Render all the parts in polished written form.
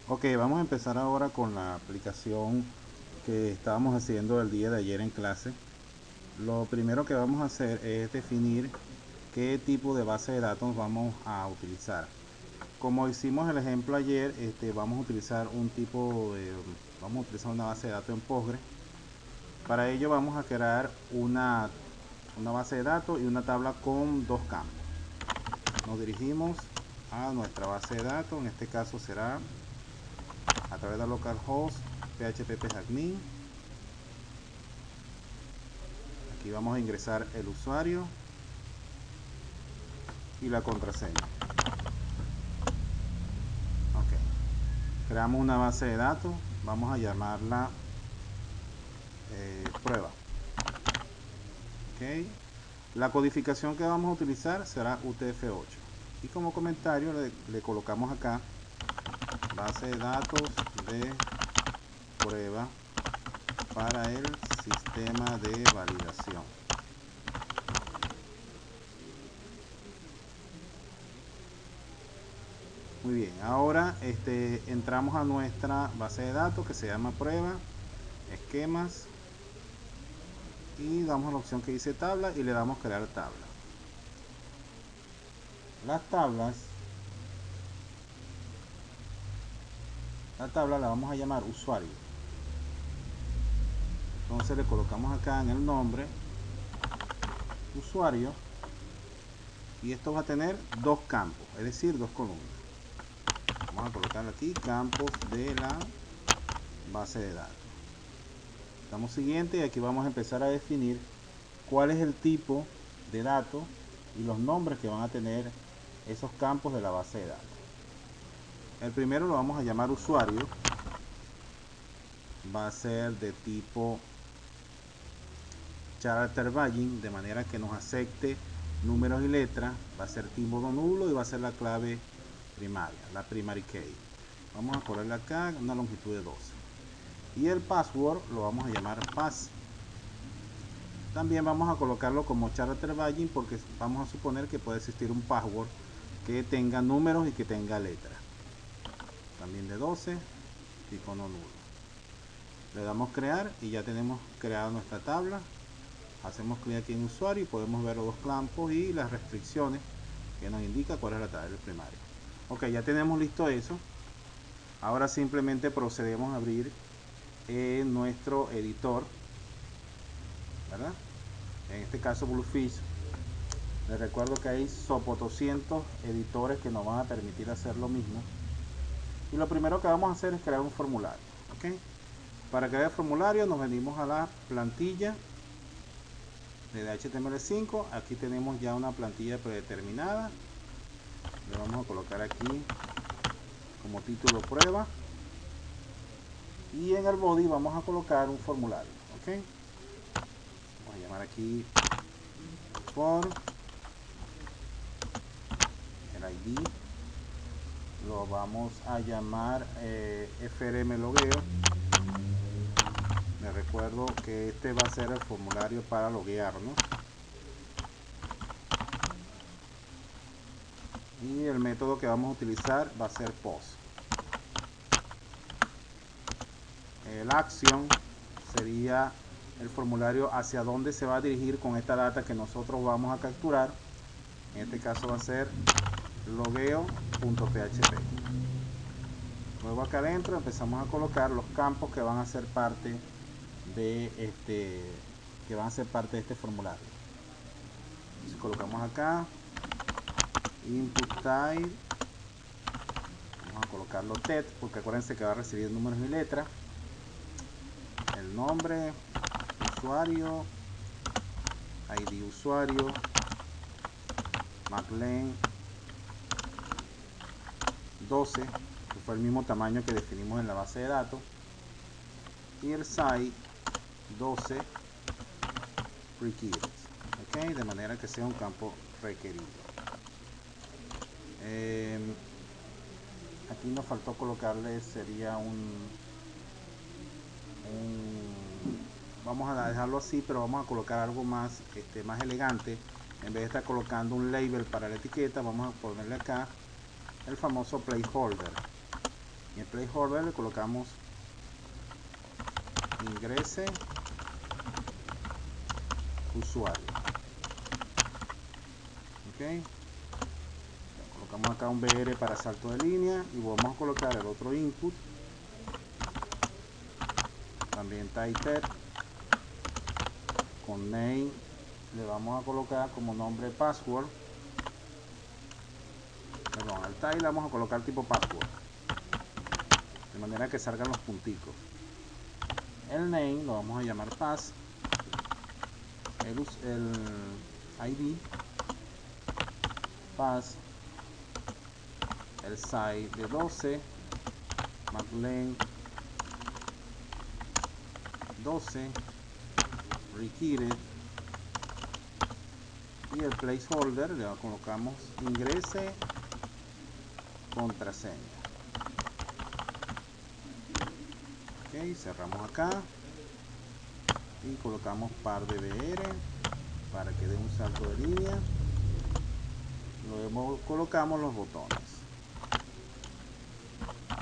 Ok, vamos a empezar ahora con la aplicación que estábamos haciendo el día de ayer en clase. Lo primero que vamos a hacer es definir qué tipo de base de datos vamos a utilizar. Como hicimos el ejemplo ayer, vamos a utilizar vamos a utilizar una base de datos en Postgre. Para ello vamos a crear una base de datos y una tabla con dos campos. Nos dirigimos a nuestra base de datos, en este caso será a través de localhost php-admin. Aquí vamos a ingresar el usuario y la contraseña. Ok, creamos una base de datos, vamos a llamarla prueba. Ok, la codificación que vamos a utilizar será UTF-8 y como comentario le colocamos acá base de datos de prueba para el sistema de validación. Muy bien, ahora entramos a nuestra base de datos que se llama prueba, esquemas, y damos la opción que dice tabla y le damos crear tabla. Las tablas, la tabla la vamos a llamar usuario. Entonces le colocamos acá en el nombre usuario y esto va a tener dos campos, es decir, dos columnas. Vamos a colocar aquí campos de la base de datos. Damos siguiente y aquí vamos a empezar a definir cuál es el tipo de datos y los nombres que van a tener esos campos de la base de datos. El primero lo vamos a llamar usuario, va a ser de tipo character badging, de manera que nos acepte números y letras, va a ser símbolo nulo y va a ser la clave primaria, la primary key. Vamos a ponerle acá una longitud de 12 y el password lo vamos a llamar pass. También vamos a colocarlo como character badging porque vamos a suponer que puede existir un password que tenga números y que tenga letras. También de 12, icono nulo. Le damos crear y ya tenemos creado nuestra tabla. Hacemos clic aquí en usuario y podemos ver los dos campos y las restricciones que nos indica cuál es la tabla primaria. Ok, ya tenemos listo eso. Ahora simplemente procedemos a abrir nuestro editor, ¿verdad? En este caso Bluefish. Les recuerdo que hay sopo 200 editores que nos van a permitir hacer lo mismo. Y lo primero que vamos a hacer es crear un formulario. ¿Ok? Para crear el formulario nos venimos a la plantilla de HTML5. Aquí tenemos ya una plantilla predeterminada. Le vamos a colocar aquí como título prueba. Y en el body vamos a colocar un formulario. ¿Ok? Vamos a llamar aquí for el ID. Lo vamos a llamar FRM logueo. Les recuerdo que este va a ser el formulario para loguearnos. Y el método que vamos a utilizar va a ser post. El action sería el formulario hacia dónde se va a dirigir con esta data que nosotros vamos a capturar. En este caso va a ser logueo.php. Luego acá adentro empezamos a colocar los campos que van a ser parte de este formulario. Entonces colocamos acá input type, vamos a colocarlo text porque acuérdense que va a recibir números y letras, el nombre, usuario, ID usuario, McLean 12, que fue el mismo tamaño que definimos en la base de datos, y el size 12 required, okay, de manera que sea un campo requerido. Aquí nos faltó colocarle, sería vamos a dejarlo así, pero vamos a colocar algo más, más elegante. En vez de estar colocando un label para la etiqueta, vamos a ponerle acá el famoso placeholder. Y en placeholder le colocamos ingrese usuario. Ok, colocamos acá un BR para salto de línea y vamos a colocar el otro input, también type con name. Le vamos a colocar como nombre password, perdón, al type le vamos a colocar tipo password, de manera que salgan los punticos. El name lo vamos a llamar pass, el ID pass, el size de 12, McLean 12, required, y el placeholder le colocamos ingrese contraseña. Ok, cerramos acá y colocamos par de BR para que dé un salto de línea. Luego colocamos los botones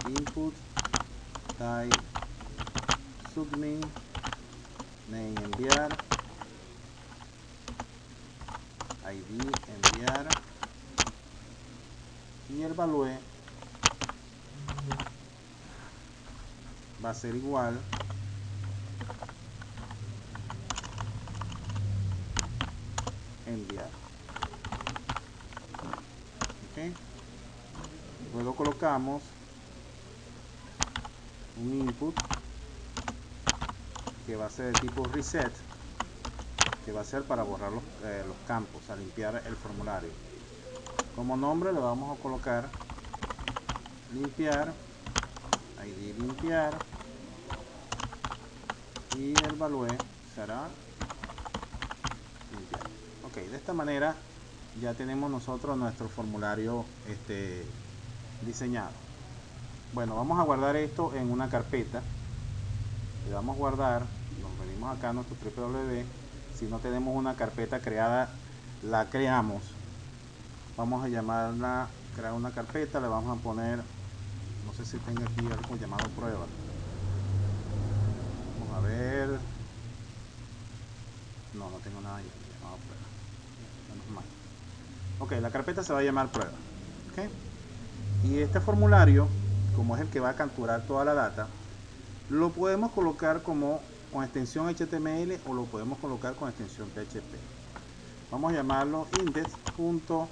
input, type, submit, name enviar, ID enviar, y el value va a ser igual enviar. Okay. Luego colocamos un input que va a ser de tipo reset, que va a ser para borrar los campos, a limpiar el formulario. Como nombre le vamos a colocar limpiar, ID limpiar, y el value será limpiar. Ok, de esta manera ya tenemos nosotros nuestro formulario diseñado. Bueno, vamos a guardar esto en una carpeta. Le damos guardar, nos venimos acá a nuestro www. Si no tenemos una carpeta creada, la creamos. Vamos a llamarla, crear una carpeta, le vamos a poner, no sé si tengo aquí algo llamado prueba. Vamos a ver. No tengo nada llamado prueba. Menos mal. Ok, la carpeta se va a llamar prueba. Okay. Y este formulario, como es el que va a capturar toda la data, lo podemos colocar con extensión HTML o lo podemos colocar con extensión PHP. Vamos a llamarlo index.php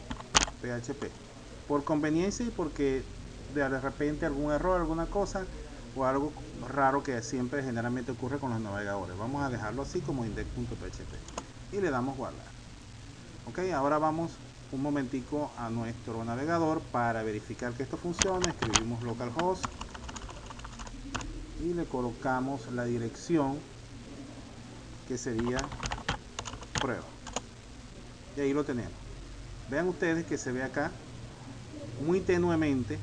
por conveniencia y porque de repente algún error, alguna cosa o algo raro que siempre generalmente ocurre con los navegadores. Vamos a dejarlo así como index.php y le damos guardar. Ok, ahora vamos un momentico a nuestro navegador para verificar que esto funcione. Escribimos localhost y le colocamos la dirección que sería prueba, y ahí lo tenemos. Vean ustedes que se ve acá muy tenuemente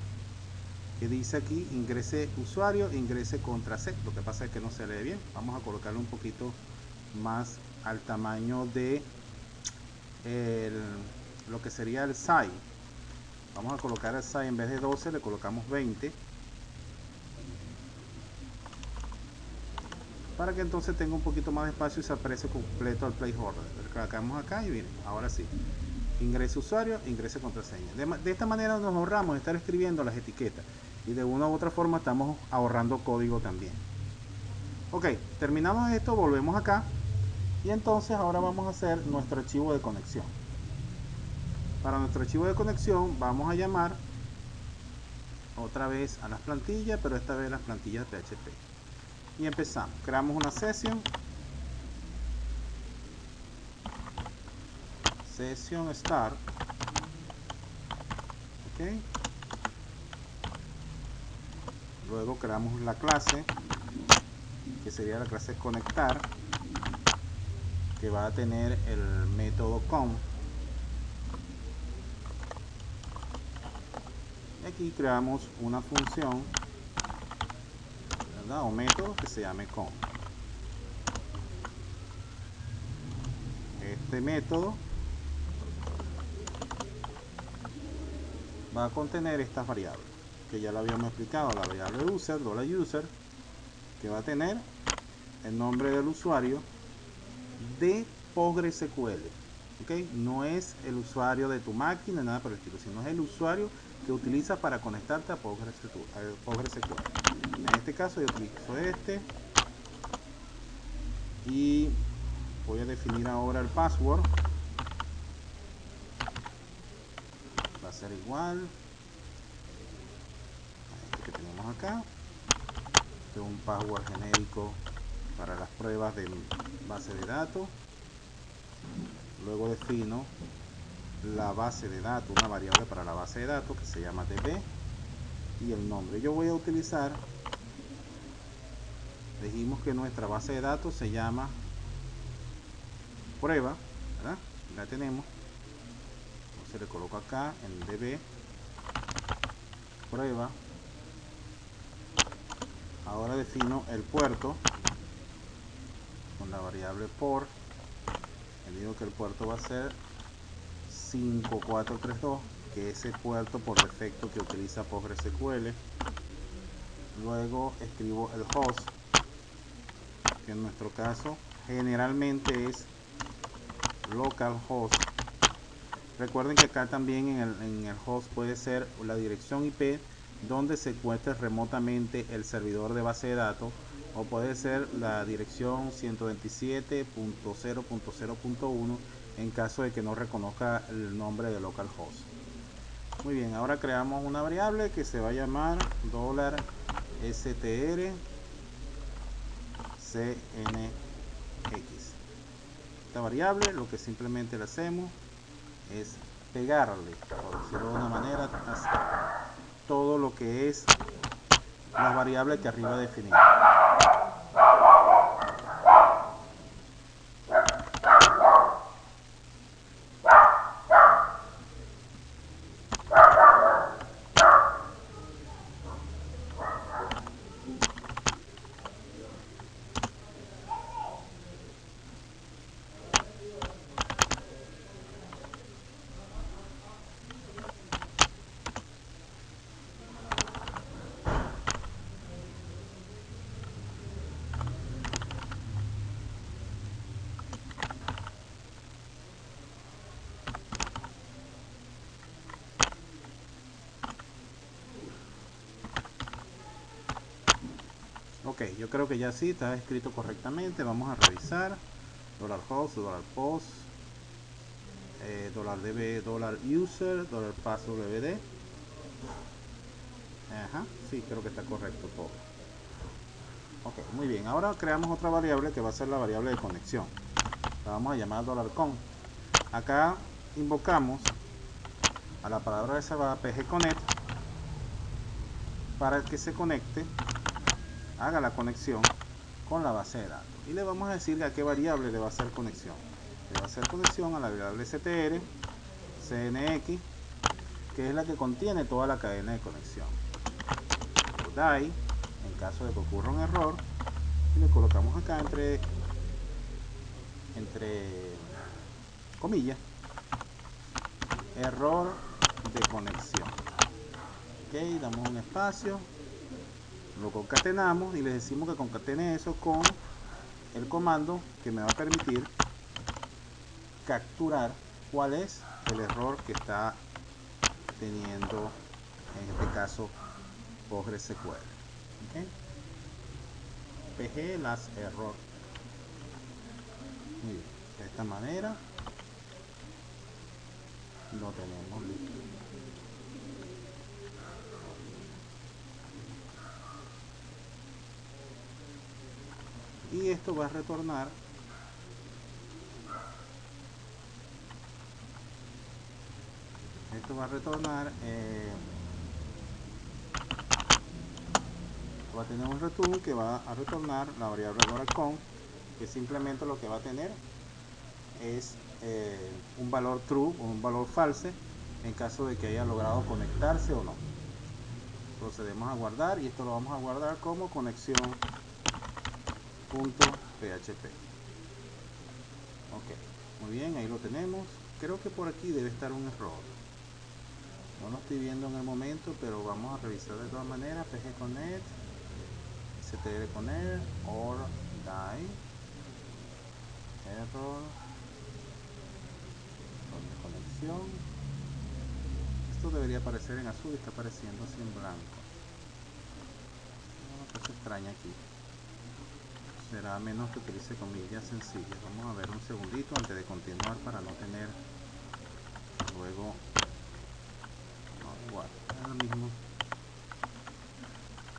que dice aquí ingrese usuario, ingrese contraseña. Lo que pasa es que no se lee bien. Vamos a colocarle un poquito más al tamaño de lo que sería el size. Vamos a colocar el size, en vez de 12 le colocamos 20, para que entonces tenga un poquito más de espacio y se aprecie completo al placeholder. Clicamos acá y miren, ahora sí, ingrese usuario, ingrese contraseña. De esta manera nos ahorramos estar escribiendo las etiquetas y de una u otra forma estamos ahorrando código también. Ok, terminamos esto, volvemos acá y entonces ahora vamos a hacer nuestro archivo de conexión. Para nuestro archivo de conexión vamos a llamar otra vez a las plantillas, pero esta vez las plantillas PHP. Y empezamos, creamos una sesión start. Ok, luego creamos la clase que sería la clase conectar, que va a tener el método com. Y aquí creamos una función, ¿verdad?, o método que se llame com. Este método va a contener estas variables. que ya lo habíamos explicado, la variable user, $user, que va a tener el nombre del usuario de PostgreSQL. ¿Okay? No es el usuario de tu máquina, nada por el estilo, sino es el usuario que utilizas para conectarte a PostgreSQL. En este caso yo utilizo este y voy a definir ahora el password. Va a ser igual a este que tenemos acá. Este es un password genérico para las pruebas de base de datos. Luego defino la base de datos, una variable para la base de datos que se llama db, y el nombre. Yo voy a utilizar, dijimos que nuestra base de datos se llama prueba, ¿verdad? La tenemos. Entonces le coloco acá en db prueba. Ahora defino el puerto con la variable port. Le digo que el puerto va a ser 5432, que es el puerto por defecto que utiliza PostgreSQL. Luego escribo el host, que en nuestro caso generalmente es localhost. Recuerden que acá también en el host puede ser la dirección IP donde se encuentre remotamente el servidor de base de datos, o puede ser la dirección 127.0.0.1 en caso de que no reconozca el nombre de localhost. Muy bien, ahora creamos una variable que se va a llamar $strcnx. Esta variable lo que simplemente le hacemos es pegarle, por decirlo de una manera, todo lo que es las variables que arriba definimos. Ok, yo creo que ya sí está escrito correctamente. Vamos a revisar. $host, $post, $db, $user, $passwd. Ajá, sí, creo que está correcto todo. Ok, muy bien. Ahora creamos otra variable que va a ser la variable de conexión. La vamos a llamar $con. Acá invocamos a la palabra reservada pgconnect para que se conecte, haga la conexión con la base de datos, y le vamos a decir a qué variable le va a hacer conexión. Le va a hacer conexión a la variable strcnx, que es la que contiene toda la cadena de conexión. Die, en caso de que ocurra un error, y le colocamos acá entre comillas, error de conexión. Ok, damos un espacio, lo concatenamos y les decimos que concatene eso con el comando que me va a permitir capturar cuál es el error que está teniendo, en este caso, PostgreSQL. ¿Okay? PG las error. Muy bien. De esta manera lo tenemos listo. Y esto va a retornar va a tener un return que va a retornar la variable $con, que simplemente lo que va a tener es un valor true o un valor false en caso de que haya logrado conectarse o no. Procedemos a guardar, y esto lo vamos a guardar como conexión.php. Ok, muy bien, ahí lo tenemos. Creo que por aquí debe estar un error. No lo estoy viendo en el momento, pero vamos a revisar de todas maneras. pgconnect, strconnect, or die, error de conexión. Esto debería aparecer en azul y está apareciendo así en blanco. Una cosa extraña aquí. Será menos que utilice comillas sencillas. Vamos a ver un segundito antes de continuar para no tener luego. No, igual, es el mismo.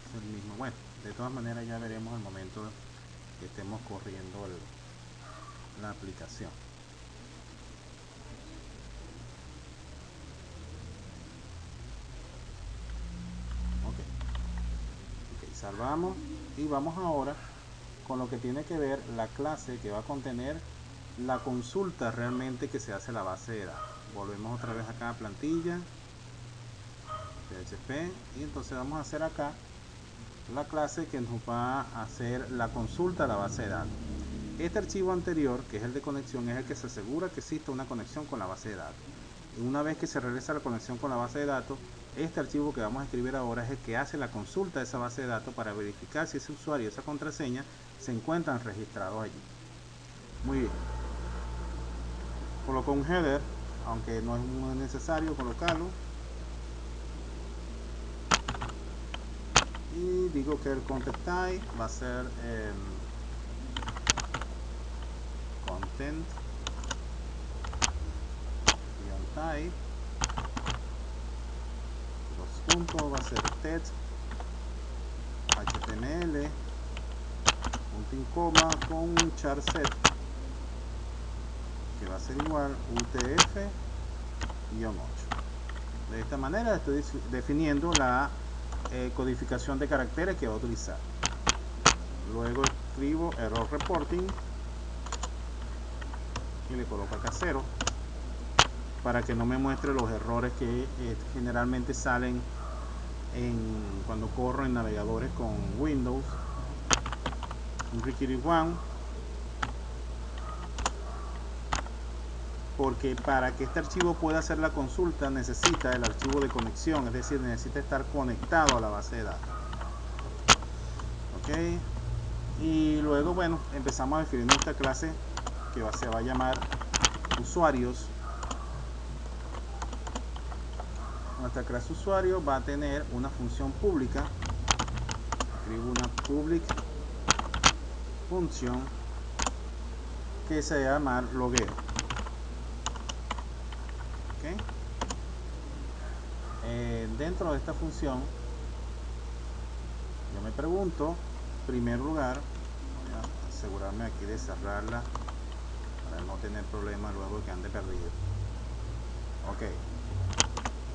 Es el mismo. Bueno, de todas maneras ya veremos el momento que estemos corriendo la aplicación. Ok, salvamos y vamos ahora con lo que tiene que ver la clase que va a contener la consulta realmente que se hace a la base de datos. Volvemos otra vez acá a plantilla, PHP, y entonces vamos a hacer acá la clase que nos va a hacer la consulta a la base de datos. Este archivo anterior, que es el de conexión, es el que se asegura que existe una conexión con la base de datos. Y una vez que se realiza la conexión con la base de datos, este archivo que vamos a escribir ahora es el que hace la consulta de esa base de datos para verificar si ese usuario y esa contraseña se encuentran registrados allí. Muy bien. Coloco un header, aunque no es muy necesario colocarlo. Y digo que el content type va a ser content type, dos puntos, va a ser text html, punto y coma con un char set que va a ser igual utf-8. De esta manera estoy definiendo la codificación de caracteres que va a utilizar. Luego escribo error reporting y le coloco acá 0 para que no me muestre los errores que generalmente salen cuando corro en navegadores con Windows. Un require one, porque para que este archivo pueda hacer la consulta necesita el archivo de conexión, es decir, necesita estar conectado a la base de datos. Ok, y luego, bueno, empezamos a definir esta clase que se va a llamar usuarios. Nuestra clase usuario va a tener una función pública. Escribo una public función que se llama loguero. ¿Okay? Dentro de esta función yo me pregunto, en primer lugar, voy a asegurarme aquí de cerrarla para no tener problemas luego que ande perdido. Ok,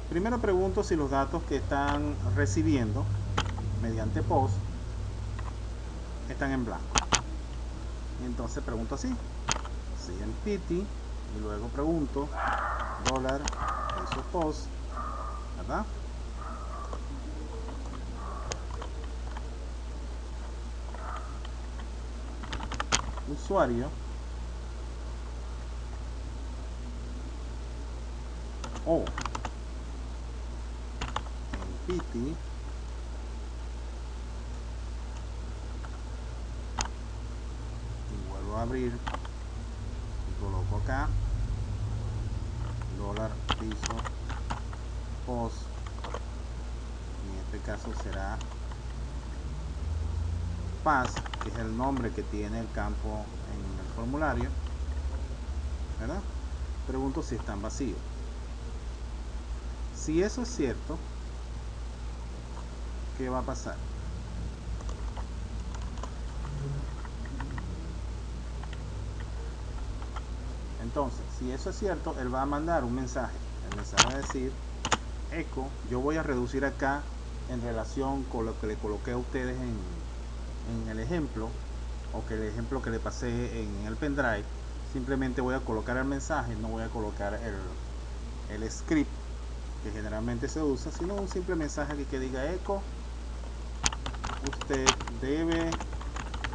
primero pregunto si los datos que están recibiendo mediante POST están en blanco. Y entonces pregunto así, si empty, y luego pregunto dólar eso POST, ¿verdad? Usuario o empty y vuelvo a abrir y coloco acá dólar piso post, en este caso será pass, que es el nombre que tiene el campo en el formulario, ¿verdad? Pregunto si están vacíos. Si eso es cierto, ¿qué va a pasar? Entonces, si eso es cierto, él va a mandar un mensaje. El mensaje va a decir echo. Yo voy a reducir acá en relación con lo que le coloqué a ustedes en el ejemplo, o que el ejemplo que le pasé en el pendrive. Simplemente voy a colocar el mensaje, no voy a colocar el script que generalmente se usa, sino un simple mensaje que diga echo, usted debe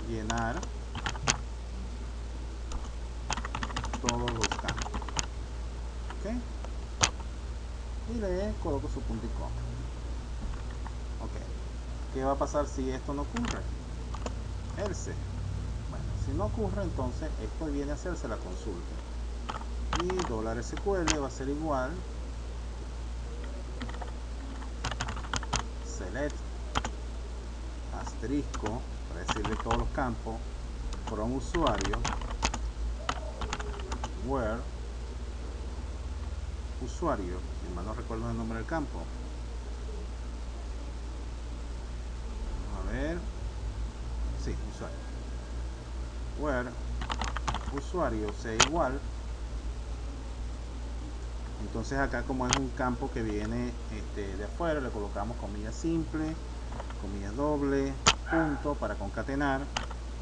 llenar todos los campos. ¿Okay? y le coloco su punto y coma. Ok, ¿qué va a pasar si esto no ocurre? Else. Bueno, si no ocurre, entonces esto viene a hacerse la consulta, y $SQL va a ser igual select asterisco, para decirle todos los campos, from usuario, where usuario, si mal no recuerdo el nombre del campo, vamos a ver, sí, usuario, where usuario sea igual. Entonces acá, como es un campo que viene de afuera, le colocamos comillas simple, comillas doble, punto para concatenar,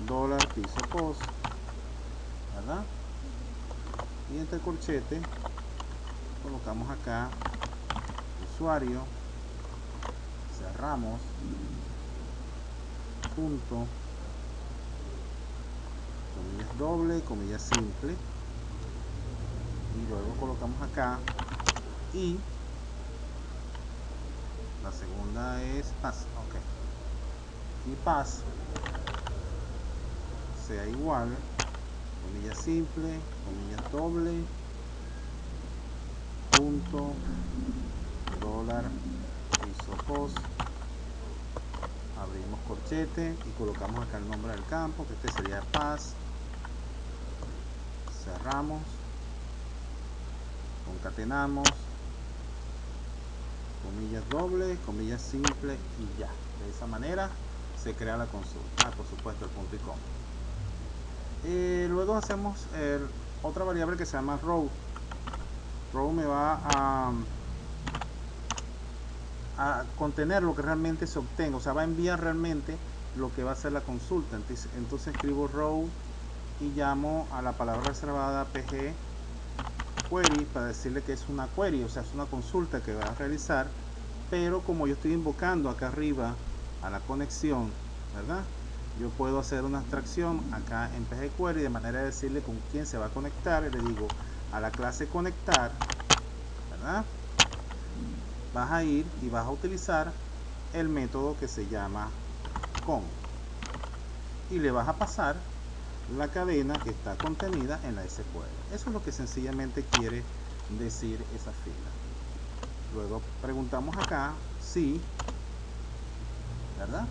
dólar piso post, ¿verdad? Y entre corchete colocamos acá usuario, cerramos, punto, comillas doble, comillas simple, y luego colocamos acá, y la segunda es pass, ok, y pass sea igual, comillas simple, comillas doble, punto, dólar piso post, abrimos corchete y colocamos acá el nombre del campo, que este sería pass, cerramos, concatenamos, comillas doble, comillas simple, y ya. De esa manera se crea la consulta. Por supuesto el punto y coma. Luego hacemos otra variable que se llama row. Row me va a contener lo que realmente se obtenga, o sea, va a enviar realmente lo que va a ser la consulta. Entonces escribo row y llamo a la palabra reservada pg query para decirle que es una query, o sea, es una consulta que va a realizar, pero como yo estoy invocando acá arriba a la conexión, ¿verdad? Yo puedo hacer una abstracción acá en pg query de manera de decirle con quién se va a conectar, y le digo a la clase conectar, ¿verdad? Vas a ir y vas a utilizar el método que se llama con, y le vas a pasar la cadena que está contenida en la SQL. Eso es lo que sencillamente quiere decir esa fila. Luego preguntamos acá si, ¿verdad?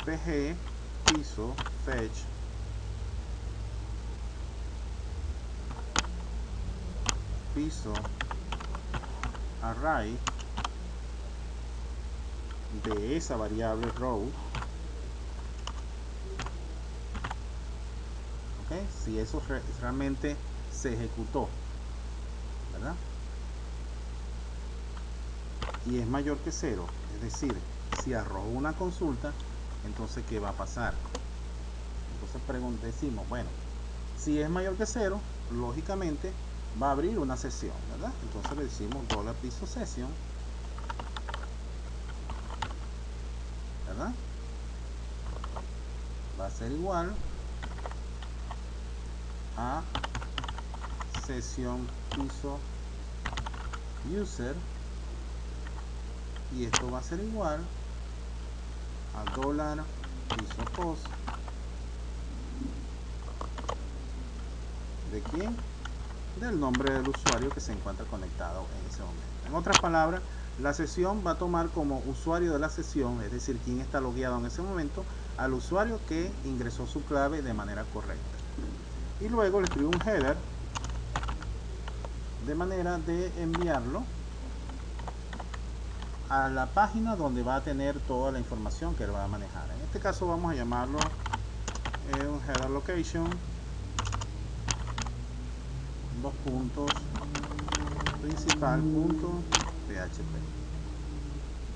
pg piso fetch piso array de esa variable row, ¿okay? Si eso realmente se ejecutó, ¿verdad? Y es mayor que 0, es decir, si arrojo una consulta, entonces ¿qué va a pasar? Entonces decimos, bueno, si es mayor que 0, lógicamente va a abrir una sesión, ¿verdad? Entonces le decimos $piso session, ¿verdad? Va a ser igual a sesión piso user, y esto va a ser igual a $piso post. ¿De quién? Del nombre del usuario que se encuentra conectado en ese momento. En otras palabras, la sesión va a tomar como usuario de la sesión, es decir, quien está logueado en ese momento, al usuario que ingresó su clave de manera correcta. Y luego le escribo un header de manera de enviarlo a la página donde va a tener toda la información que él va a manejar. En este caso vamos a llamarlo un header location, dos puntos, principal.php,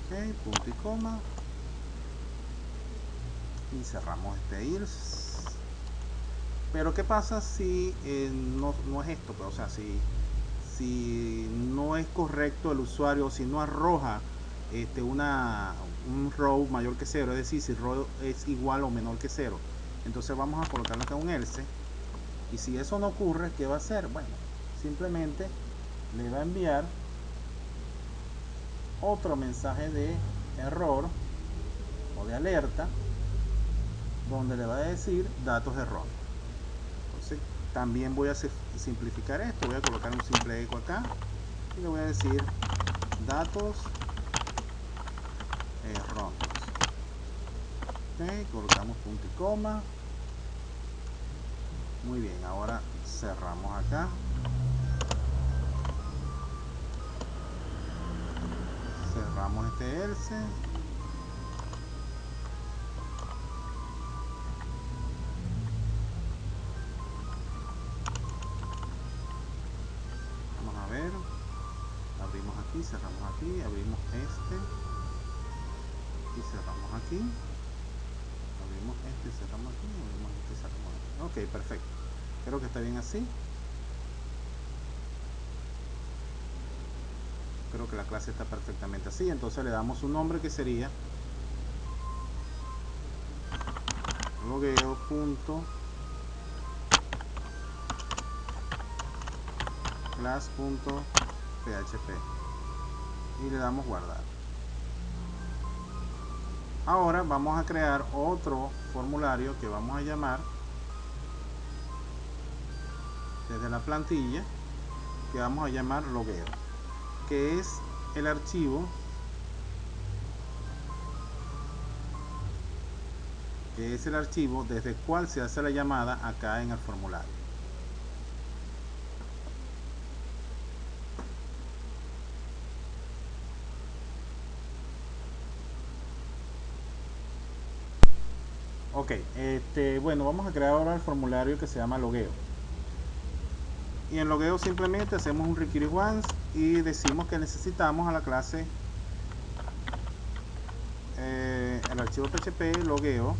ok, punto y coma, y cerramos este else. Pero ¿qué pasa si no es esto? Pues, o sea, si no es correcto el usuario, o si no arroja un row mayor que 0, es decir, si row es igual o menor que 0, entonces vamos a colocarle acá un else. Y si eso no ocurre, ¿qué va a hacer? Bueno, simplemente le va a enviar otro mensaje de error o de alerta donde le va a decir datos erróneos. Entonces también voy a simplificar esto, voy a colocar un simple eco acá y le voy a decir datos erróneos. Ok, colocamos punto y coma. Muy bien, ahora cerramos acá. Cerramos este else. Vamos a ver. Abrimos aquí, cerramos aquí, abrimos este y cerramos aquí. Abrimos este y cerramos aquí, abrimos este y cerramos aquí. Ok, perfecto. Creo que está bien así. Creo que la clase está perfectamente así. Entonces le damos un nombre que sería logueo.class.php y le damos guardar. Ahora vamos a crear otro formulario que vamos a llamar desde la plantilla, que vamos a llamar logueo, que es el archivo desde el cual se hace la llamada acá en el formulario. Ok, bueno, vamos a crear ahora el formulario que se llama logueo. Y en logueo simplemente hacemos un require once y decimos que necesitamos a la clase el archivo php logueo.class.php.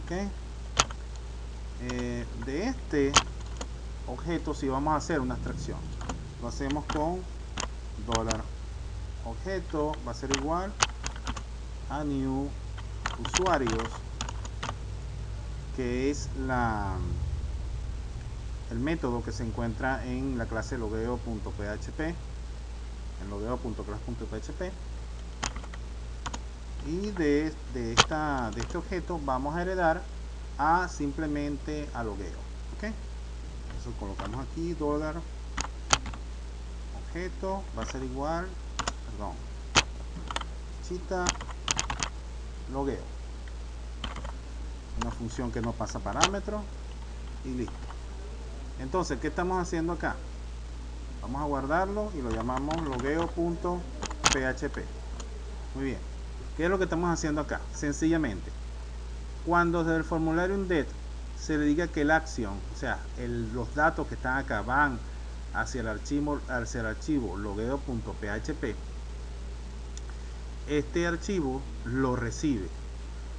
Okay. De este objeto si vamos a hacer una abstracción, lo hacemos con $objeto va a ser igual a new usuarios, que es el método que se encuentra en la clase logueo.php, en logueo.class.php, y de este objeto vamos a heredar a simplemente a logueo. Okay. Entonces colocamos aquí $objeto va a ser igual, chita logueo, una función que no pasa parámetro y listo. Entonces, ¿qué estamos haciendo acá? Vamos a guardarlo y lo llamamos logueo.php. Muy bien. ¿Qué es lo que estamos haciendo acá? Sencillamente, cuando desde el formulario indet se le diga que la acción, o sea, los datos que están acá van hacia el archivo logueo.php, este archivo lo recibe.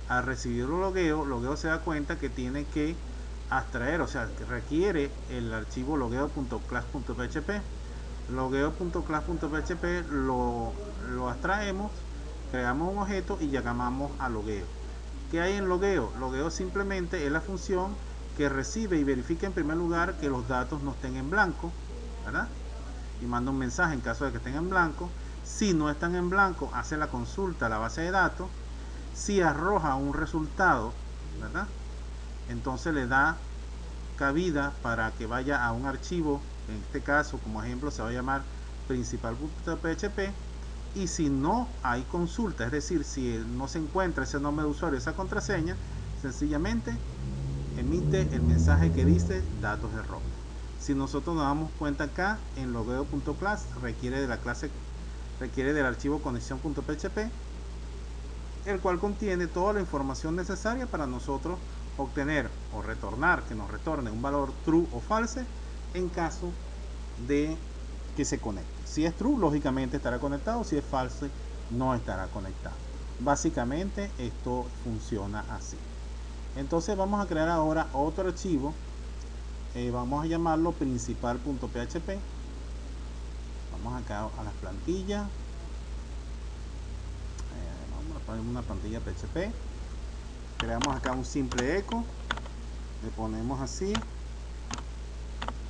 Al recibir logueo se da cuenta que tiene que abstraer, o sea, que requiere el archivo logueo.class.php. Logueo.class.php lo abstraemos, creamos un objeto y llamamos a logueo. ¿Qué hay en logueo? Logueo simplemente es la función que recibe y verifica en primer lugar que los datos no estén en blanco, ¿verdad? Y manda un mensaje en caso de que estén en blanco. Si no están en blanco, hace la consulta a la base de datos. Si arroja un resultado, ¿verdad? Entonces le da cabida para que vaya a un archivo. En este caso, como ejemplo, se va a llamar principal.php. Y si no hay consulta, es decir, si no se encuentra ese nombre de usuario, esa contraseña, sencillamente emite el mensaje que dice datos erróneos. Si nosotros nos damos cuenta acá en logueo.class requiere del archivo conexión.php, el cual contiene toda la información necesaria para nosotros obtener o retornar, que nos retorne un valor true o false en caso de que se conecte. Si es true, lógicamente estará conectado; si es false, no estará conectado. Básicamente esto funciona así. Entonces vamos a crear ahora otro archivo, vamos a llamarlo principal.php. Vamos acá a las plantillas, vamos a poner una plantilla PHP, creamos acá un simple eco, le ponemos así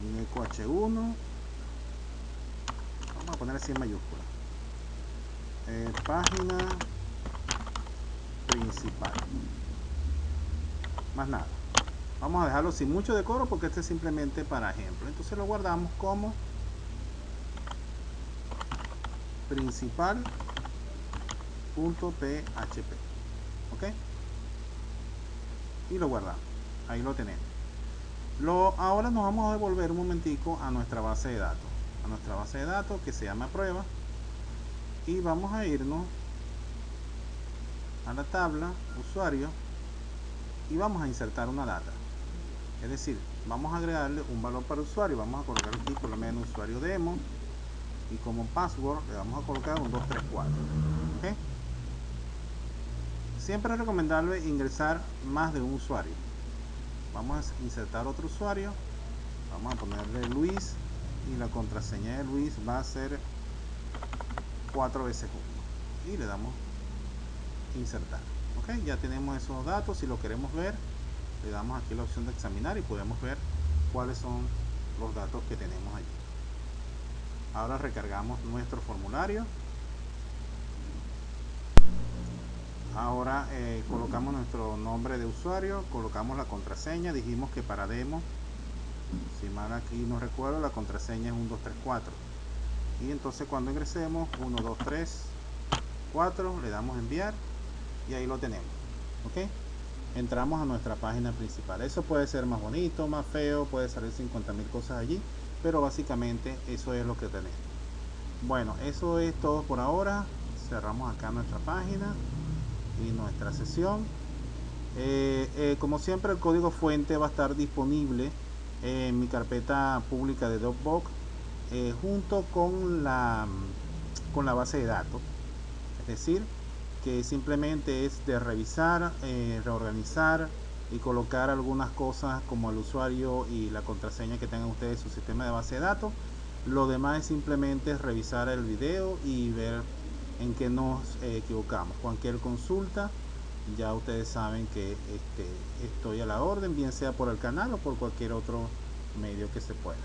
Ineco H1, vamos a poner así en mayúscula, página principal, más nada. Vamos a dejarlo sin mucho decoro porque este es simplemente para ejemplo. Entonces lo guardamos como principal.php, ok, y lo guardamos. Ahí lo tenemos. Ahora nos vamos a devolver un momentico a nuestra base de datos, que se llama prueba, y vamos a irnos a la tabla usuario y vamos a insertar una data. Es decir, vamos a agregarle un valor para usuario. Vamos a colocar aquí por lo menos usuario demo, y como password le vamos a colocar un 234. ¿Okay? Siempre es recomendable ingresar más de un usuario. Vamos a insertar otro usuario, vamos a ponerle Luis, y la contraseña de Luis va a ser 4 veces 1, y le damos insertar. Ok, ya tenemos esos datos. Si lo queremos ver, le damos aquí la opción de examinar y podemos ver cuáles son los datos que tenemos allí. Ahora recargamos nuestro formulario. Ahora colocamos nuestro nombre de usuario, colocamos la contraseña. Dijimos que para demo, si mal aquí no recuerdo, la contraseña es 1234, y entonces cuando ingresemos 1234 le damos enviar y ahí lo tenemos. Ok, entramos a nuestra página principal. Eso puede ser más bonito, más feo, puede salir 50.000 cosas allí, pero básicamente eso es lo que tenemos. Bueno, eso es todo por ahora. Cerramos acá nuestra página y nuestra sesión. Como siempre, el código fuente va a estar disponible en mi carpeta pública de Dropbox, junto con la base de datos. Es decir, que simplemente es de revisar, reorganizar y colocar algunas cosas como el usuario y la contraseña que tengan ustedes en su sistema de base de datos. Lo demás es simplemente revisar el video y ver en qué nos equivocamos. Cualquier consulta, ya ustedes saben que estoy a la orden, bien sea por el canal o por cualquier otro medio que se pueda.